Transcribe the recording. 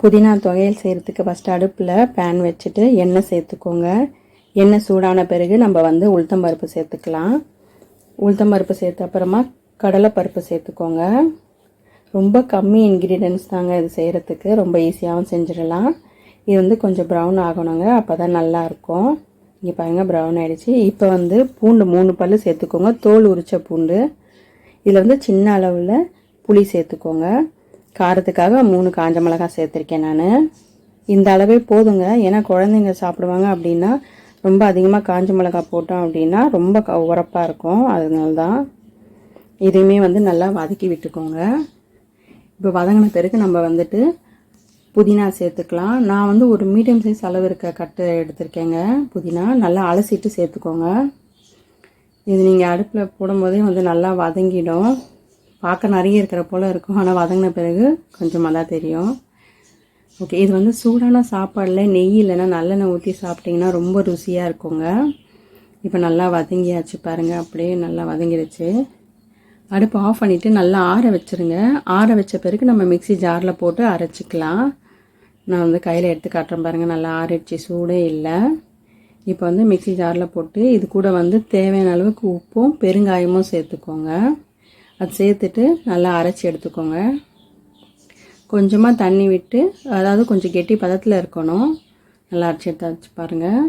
புதினா துவையல் செய்கிறதுக்கு ஃபஸ்ட்டு அடுப்பில் பேன் வச்சுட்டு எண்ணெய் சேர்த்துக்கோங்க. எண்ணெய் சூடான பிறகு நம்ம உளுத்தம்பருப்பு சேர்த்துக்கலாம். உளுத்தம்பருப்பு சேர்த்த அப்புறமா கடலைப்பருப்பு சேர்த்துக்கோங்க. ரொம்ப கம்மி இன்க்ரீடியன்ஸ் தாங்க இது செய்கிறதுக்கு, ரொம்ப ஈஸியாகவும் செஞ்சிடலாம். இது கொஞ்சம் ப்ரௌன் ஆகணுங்க, அப்போ தான் நல்லாயிருக்கும். இங்கே பாருங்கள் ப்ரௌன் ஆகிடுச்சு. இப்போ பூண்டு 3 பல் சேர்த்துக்கோங்க, தோல் உரித்த பூண்டு. இதில் சின்ன அளவில் புளி சேர்த்துக்கோங்க. காரத்துக்காக 3 காஞ்ச மிளகாய் சேர்த்துருக்கேன் நான். இந்த அளவே போதுங்க, ஏன்னா குழந்தைங்க சாப்பிடுவாங்க. அப்படின்னா ரொம்ப அதிகமாக காஞ்ச மிளகாய் போட்டோம் அப்படின்னா ரொம்ப உரப்பாக இருக்கும். அதனால தான் இதையுமே நல்லா வதக்கி விட்டுக்கோங்க. இப்போ வதங்கின பிறகு நம்ம புதினா சேர்த்துக்கலாம். நான் ஒரு மீடியம் சைஸ் அளவு இருக்க கட்டு எடுத்திருக்கேங்க. புதினா நல்லா அலசிட்டு சேர்த்துக்கோங்க. இது நீங்கள் அடுப்பில் போடும்போதே நல்லா வதங்கிடும். பார்க்க நிறைய இருக்கிற போல் இருக்கும், ஆனால் வதங்கின பிறகு கொஞ்சமாக தான் தெரியும். ஓகே, இது சூடான சாப்பாடில் நெய் இல்லைன்னா நல்லெண்ணெய் ஊற்றி சாப்பிட்டிங்கன்னா ரொம்ப ருசியாக இருக்குங்க. இப்போ நல்லா வதங்கியாச்சு பாருங்கள், அப்படியே நல்லா வதங்கிடுச்சு. அடுப்பு ஆஃப் பண்ணிவிட்டு நல்லா ஆற வச்சுருங்க. ஆற வச்ச பிறகு நம்ம மிக்ஸி ஜாரில் போட்டு அரைச்சிக்கலாம். நான் கையில் எடுத்து காட்டுறேன் பாருங்கள், நல்லா ஆறிடுச்சு, சூடே இல்லை. இப்போ மிக்ஸி ஜாரில் போட்டு இது கூட தேவையான அளவுக்கு உப்பும் பெருங்காயமும் சேர்த்துக்கோங்க. அது சேர்த்துட்டு நல்லா அரைச்சி எடுத்துக்கோங்க. கொஞ்சமாக தண்ணி விட்டு, அதாவது கொஞ்சம் கெட்டி பதத்தில் இருக்கணும். நல்லா அரைச்சி எடுத்து பாருங்கள்.